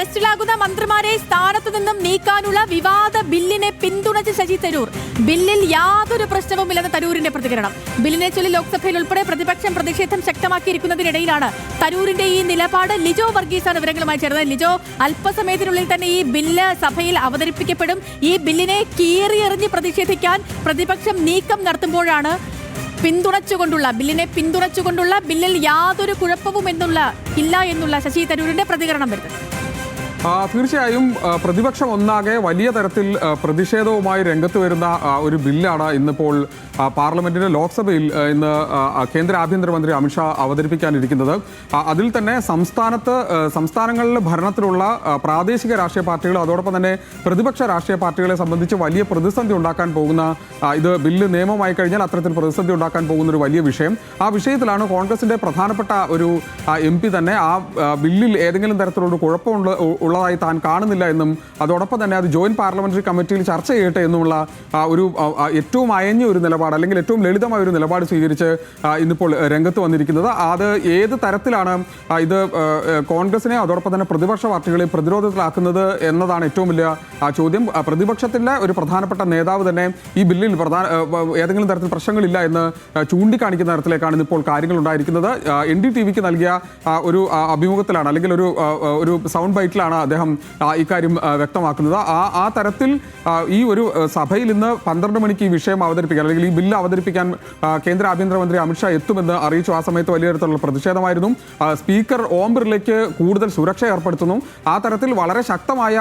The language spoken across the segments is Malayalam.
അറസ്റ്റിലാകുന്ന മന്ത്രിമാരെ സ്ഥാനത്തു നിന്നും നീക്കാനുള്ള വിവാദ ബില്ലിനെ പിന്തുണച്ച് ശശി തരൂർ. ബില്ലിൽ യാതൊരു പ്രശ്നവുമില്ലെന്ന് തരൂരിന്റെ പ്രതികരണം. ബില്ലിനെ ചൊല്ലി ലോക്സഭയിൽ ഉൾപ്പെടെ പ്രതിപക്ഷം പ്രതിഷേധം ശക്തമാക്കിയിരിക്കുന്നതിനിടയിലാണ് തരൂരിന്റെ ഈ നിലപാട്. ലിജോ വർഗീസാണ് വിവരങ്ങളുമായി ചേർന്നത്. ലിജോ, അല്പസമയത്തിനുള്ളിൽ തന്നെ ഈ ബില്ല് സഭയിൽ അവതരിപ്പിക്കപ്പെടും. ഈ ബില്ലിനെ കീറിയെറിഞ്ഞ് പ്രതിഷേധിക്കാൻ പ്രതിപക്ഷം നീക്കം നടത്തുമ്പോഴാണ് ബില്ലിനെ പിന്തുണച്ചുകൊണ്ടുള്ള ബില്ലിൽ യാതൊരു കുഴപ്പവും ഇല്ല എന്നുള്ള ശശി തരൂരിന്റെ പ്രതികരണം വരുന്നത്. തീർച്ചയായും പ്രതിപക്ഷം ഒന്നാകെ വലിയ തരത്തിൽ പ്രതിഷേധവുമായി രംഗത്ത് വരുന്ന ഒരു ബില്ലാണ് ഇന്നിപ്പോൾ പാർലമെന്റിന്റെ ലോക്സഭയിൽ കേന്ദ്ര ആഭ്യന്തരമന്ത്രി അമിത്ഷാ അവതരിപ്പിക്കാനിരിക്കുന്നത്. അതിൽ തന്നെ സംസ്ഥാനങ്ങളിൽ ഭരണത്തിലുള്ള പ്രാദേശിക രാഷ്ട്രീയ പാർട്ടികൾ അതോടൊപ്പം തന്നെ പ്രതിപക്ഷ രാഷ്ട്രീയ പാർട്ടികളെ സംബന്ധിച്ച് വലിയ പ്രതിസന്ധി ഉണ്ടാക്കാൻ പോകുന്ന ഇത് ബില്ല് നിയമമായി കഴിഞ്ഞാൽ അത്തരത്തിൽ പ്രതിസന്ധി ഉണ്ടാക്കാൻ പോകുന്ന ഒരു വലിയ വിഷയം. ആ വിഷയത്തിലാണ് കോൺഗ്രസിന്റെ പ്രധാനപ്പെട്ട ഒരു MP തന്നെ ആ ബില്ലിൽ ഏതെങ്കിലും തരത്തിലുള്ള ഉള്ളതായി താൻ കാണുന്നില്ല എന്നും അതോടൊപ്പം തന്നെ അത് ജോയിന്റ് പാർലമെന്ററി കമ്മിറ്റിയിൽ ചർച്ച ചെയ്യട്ടെ എന്നുമുള്ള ഒരു ഏറ്റവും അയഞ്ഞ ഒരു നിലപാട് അല്ലെങ്കിൽ ഏറ്റവും ലളിതമായ ഒരു നിലപാട് സ്വീകരിച്ച് ഇന്നിപ്പോൾ രംഗത്ത് വന്നിരിക്കുന്നത്. അത് ഏത് തരത്തിലാണ് ഇത് കോൺഗ്രസിനെ അതോടൊപ്പം തന്നെ പ്രതിപക്ഷ പാർട്ടികളെ പ്രതിരോധത്തിലാക്കുന്നത് എന്നതാണ് ഏറ്റവും വലിയ ചോദ്യം. പ്രതിപക്ഷത്തിൻ്റെ ഒരു പ്രധാനപ്പെട്ട നേതാവ് തന്നെ ഈ ബില്ലിൽ ഏതെങ്കിലും തരത്തിൽ പ്രശ്നങ്ങളില്ല എന്ന് ചൂണ്ടിക്കാണിക്കുന്ന തരത്തിലേക്കാണ് ഇന്നിപ്പോൾ കാര്യങ്ങൾ ഉണ്ടായിരിക്കുന്നത്. NDTVക്ക് നൽകിയ ഒരു അഭിമുഖത്തിലാണ് അല്ലെങ്കിൽ ഒരു സൗണ്ട് ബൈറ്റിലാണ് അദ്ദേഹം ഇക്കാര്യം വ്യക്തമാക്കുന്നത്. ആ തരത്തിൽ ഈ ഒരു സഭയിൽ ഇന്ന് 12 മണിക്ക് ഈ വിഷയം അവതരിപ്പിക്കാൻ അല്ലെങ്കിൽ ഈ ബില്ല് അവതരിപ്പിക്കാൻ കേന്ദ്ര ആഭ്യന്തരമന്ത്രി അമിത്ഷാ എത്തുമെന്ന് അറിയിച്ചു. ആ സമയത്ത് വലിയ തരത്തിലുള്ള പ്രതിഷേധമായിരുന്നു. സ്പീക്കർ ഓം ബിർളയ്ക്ക് കൂടുതൽ സുരക്ഷ ഏർപ്പെടുത്തുന്നു. ആ തരത്തിൽ വളരെ ശക്തമായ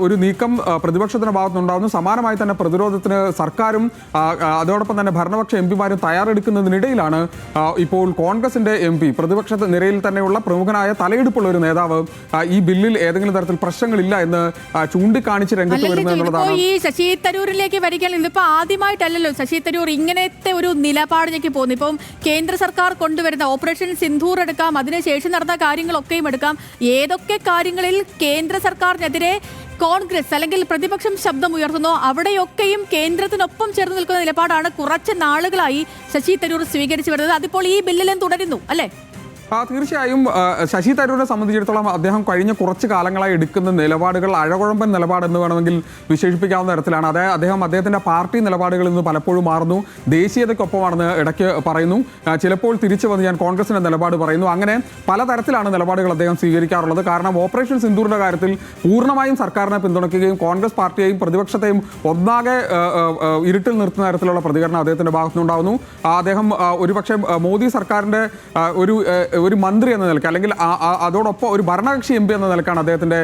ഒരു നീക്കം പ്രതിപക്ഷത്തിന്റെ ഭാഗത്തുനിന്നുണ്ടാകുന്നു. സമാനമായി തന്നെ പ്രതിരോധത്തിന് സർക്കാരും അതോടൊപ്പം തന്നെ ഭരണപക്ഷ MPമാരും തയ്യാറെടുക്കുന്നതിനിടയിലാണ് ഇപ്പോൾ കോൺഗ്രസിന്റെ MP പ്രതിപക്ഷ നിരയിൽ തന്നെയുള്ള പ്രമുഖനായ തലയെടുപ്പുള്ള ഒരു നേതാവ് ഈ ബില്ലിൽ ഏതെങ്കിലും തരത്തിൽ പ്രശ്നങ്ങളില്ല എന്ന് ചൂണ്ടിക്കാണിച്ച് രംഗത്ത് വരുന്നത് എന്നുള്ളതാണ്. ഈ ശശി തരൂരിലേക്ക് വരികയാണെങ്കിൽ ഇതിപ്പോ ആദ്യമായിട്ടല്ലല്ലോ ശശി തരൂർ ഇങ്ങനത്തെ ഒരു നിലപാടിലേക്ക് പോകുന്നു. ഇപ്പം കേന്ദ്ര സർക്കാർ കൊണ്ടുവരുന്ന ഓപ്പറേഷൻ സിന്ധൂർ എടുക്കാം, അതിനുശേഷം നടന്ന കാര്യങ്ങളൊക്കെയും എടുക്കാം. ഏതൊക്കെ കാര്യങ്ങളിൽ കേന്ദ്ര സർക്കാരിനെതിരെ കോൺഗ്രസ് അല്ലെങ്കിൽ പ്രതിപക്ഷം ശബ്ദം ഉയർത്തുന്നു അവിടെയൊക്കെയും കേന്ദ്രത്തിനൊപ്പം ചേർന്ന് നിൽക്കുന്ന നിലപാടാണ് കുറച്ച് നാളുകളായി ശശി തരൂർ സ്വീകരിച്ചു വരുന്നത്. അതിപ്പോൾ ഈ ബില്ലിലും തുടരുന്നു അല്ലേ? തീർച്ചയായും ശശി തരൂരിനെ സംബന്ധിച്ചിടത്തോളം അദ്ദേഹം കഴിഞ്ഞ കുറച്ച് കാലങ്ങളായി എടുക്കുന്ന നിലപാടുകൾ അഴകുഴമ്പൻ നിലപാടെന്ന് വേണമെങ്കിൽ വിശേഷിപ്പിക്കാവുന്ന തരത്തിലാണ്. അദ്ദേഹത്തിൻ്റെ പാർട്ടി നിലപാടുകളിൽ നിന്ന് പലപ്പോഴും മാറുന്നു. ദേശീയതയ്ക്കൊപ്പമാണെന്ന് ഇടയ്ക്ക് പറയുന്നു. ചിലപ്പോൾ തിരിച്ചു വന്ന് ഞാൻ കോൺഗ്രസിൻ്റെ നിലപാട് പറയുന്നു. അങ്ങനെ പലതരത്തിലാണ് നിലപാടുകൾ അദ്ദേഹം സ്വീകരിക്കാറുള്ളത്. കാരണം ഓപ്പറേഷൻ സിന്ധൂറിൻ്റെ കാര്യത്തിൽ പൂർണ്ണമായും സർക്കാരിനെ പിന്തുണയ്ക്കുകയും കോൺഗ്രസ് പാർട്ടിയെയും പ്രതിപക്ഷത്തെയും ഒന്നാകെ ഇരുട്ടിൽ നിർത്തുന്ന തരത്തിലുള്ള പ്രതികരണം അദ്ദേഹത്തിൻ്റെ ഭാഗത്തുനിന്നുണ്ടാകുന്നു. അദ്ദേഹം ഒരുപക്ഷെ മോദി സർക്കാരിൻ്റെ ഒരു മന്ത്രി എന്ന നിലയ്ക്ക് അല്ലെങ്കിൽ അതോടൊപ്പം ഒരു ഭരണകക്ഷി MP എന്ന നിലക്കാണ് അദ്ദേഹത്തിൻ്റെ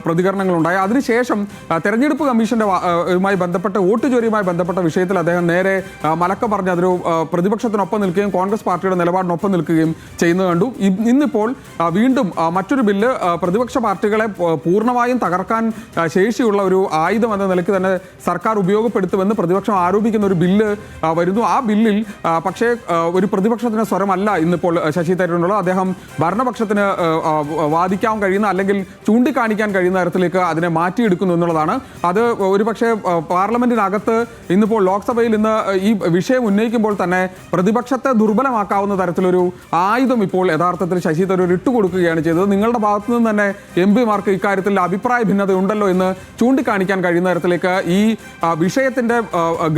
പ്രതികരണങ്ങളുണ്ടായത്. അതിനുശേഷം തെരഞ്ഞെടുപ്പ് കമ്മീഷനുമായി ബന്ധപ്പെട്ട് വോട്ട് ചോരിയുമായി ബന്ധപ്പെട്ട വിഷയത്തിൽ അദ്ദേഹം നേരെ മലക്ക പറഞ്ഞ് അതൊരു പ്രതിപക്ഷത്തിനൊപ്പം നിൽക്കുകയും കോൺഗ്രസ് പാർട്ടിയുടെ നിലപാടിനൊപ്പം നിൽക്കുകയും ചെയ്യുന്നത് കണ്ടു. ഇന്നിപ്പോൾ വീണ്ടും മറ്റൊരു ബില്ല് പ്രതിപക്ഷ പാർട്ടികളെ പൂർണ്ണമായും തകർക്കാൻ ശേഷിയുള്ള ഒരു ആയുധം എന്ന നിലയ്ക്ക് തന്നെ സർക്കാർ ഉപയോഗപ്പെടുത്തുമെന്ന് പ്രതിപക്ഷം ആരോപിക്കുന്ന ഒരു ബില്ല് വരുന്നു. ആ ബില്ലിൽ പക്ഷേ ഒരു പ്രതിപക്ഷത്തിൻ്റെ സ്വരമല്ല ഇന്നിപ്പോൾ ശശി തരൂരിനുള്ളത്. അദ്ദേഹം ഭരണപക്ഷത്തിന് വാദിക്കാൻ കഴിയുന്ന അല്ലെങ്കിൽ ചൂണ്ടിക്കാണിക്കാൻ കഴിയുന്ന തരത്തിലേക്ക് അതിനെ മാറ്റിയെടുക്കുന്നു എന്നുള്ളതാണ്. അത് ഒരുപക്ഷെ പാർലമെന്റിനകത്ത് ഇന്നിപ്പോൾ ലോക്സഭയിൽ ഇന്ന് ഈ വിഷയം ഉന്നയിക്കുമ്പോൾ തന്നെ പ്രതിപക്ഷത്തെ ദുർബലമാക്കാവുന്ന തരത്തിലൊരു ആയുധം ഇപ്പോൾ യഥാർത്ഥത്തിൽ ശശി തരൂർ ഇട്ടുകൊടുക്കുകയാണ് ചെയ്തത്. നിങ്ങളുടെ ഭാഗത്തു നിന്ന് തന്നെ MPമാർക്ക് ഇക്കാര്യത്തിൽ അഭിപ്രായ ഭിന്നത ഉണ്ടല്ലോ എന്ന് ചൂണ്ടിക്കാണിക്കാൻ കഴിയുന്ന തരത്തിലേക്ക് ഈ വിഷയത്തിന്റെ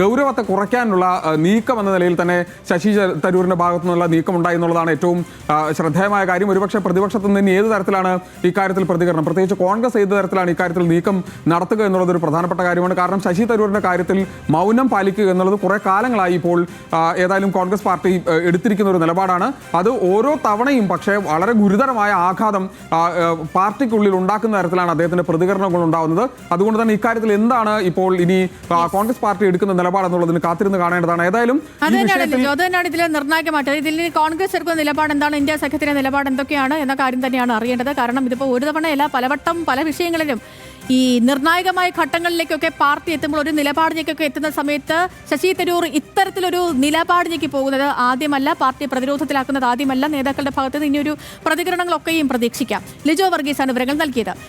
ഗൗരവത്തെ കുറയ്ക്കാനുള്ള നീക്കം എന്ന നിലയിൽ തന്നെ ശശി തരൂരിന്റെ ഭാഗത്തു നിന്നുള്ള നീക്കം ഉണ്ടായി എന്നുള്ളതാണ് ഏറ്റവും ശ്രദ്ധേയമായ കാര്യം. ഒരുപക്ഷെ പ്രതിപക്ഷത്തു നിന്ന് ഏത് തരത്തിലാണ് ഇക്കാര്യത്തിൽ പ്രതികരണം, പ്രത്യേകിച്ച് കോൺഗ്രസ് ഏത് തരത്തിലാണ് ഇക്കാര്യത്തിൽ നീക്കം നടത്തുക എന്നുള്ളത് ഒരു പ്രധാനപ്പെട്ട കാര്യമാണ്. കാരണം ശശി തരൂരിന്റെ കാര്യത്തിൽ മൗനം പാലിക്കുക എന്നുള്ളത് കുറെ കാലങ്ങളായി ഇപ്പോൾ ഏതായാലും കോൺഗ്രസ് പാർട്ടി എടുത്തിരിക്കുന്ന ഒരു നിലപാടാണ്. അത് ഓരോ തവണയും പക്ഷേ വളരെ ഗുരുതരമായ ആഘാതം പാർട്ടിക്കുള്ളിൽ ഉണ്ടാക്കുന്ന തരത്തിലാണ് അദ്ദേഹത്തിന്റെ പ്രതികരണങ്ങൾ ഉണ്ടാകുന്നത്. അതുകൊണ്ട് തന്നെ ഇക്കാര്യത്തിൽ എന്താണ് ഇപ്പോൾ ഇനി കോൺഗ്രസ് പാർട്ടി എടുക്കുന്ന നിലപാടെന്നുള്ളതിന് കാത്തിരുന്ന് കാണേണ്ടതാണ്. ഏതായാലും നിർണായകമായിട്ട് ഇതിൽ കോൺഗ്രസ് എടുക്കുന്ന നിലപാട് എന്താണ്, ഇന്ത്യ സഖ്യത്തിന്റെ നിലപാട് എന്തൊക്കെയാണ് എന്ന കാര്യം തന്നെയാണ് അറിയേണ്ടത്. കാരണം ഇതിപ്പോൾ ഒരു തവണയല്ല പലവട്ടം പല വിഷയങ്ങളിലും ഈ നിർണായകമായ ഘട്ടങ്ങളിലേക്കൊക്കെ പാർട്ടി എത്തുമ്പോൾ ഒരു നിലപാടിലേക്കൊക്കെ എത്തുന്ന സമയത്ത് ശശി തരൂർ ഇത്തരത്തിലൊരു നിലപാടിലേക്ക് പോകുന്നത് ആദ്യമല്ല, പാർട്ടി പ്രതിരോധത്തിലാക്കുന്നത് ആദ്യമല്ല. നേതാക്കളുടെ ഭാഗത്ത് നിന്ന് ഇനിയൊരു പ്രതികരണങ്ങളൊക്കെയും പ്രതീക്ഷിക്കാം. ലിജോ വർഗീസാണ് വിവരങ്ങൾ നൽകിയത്.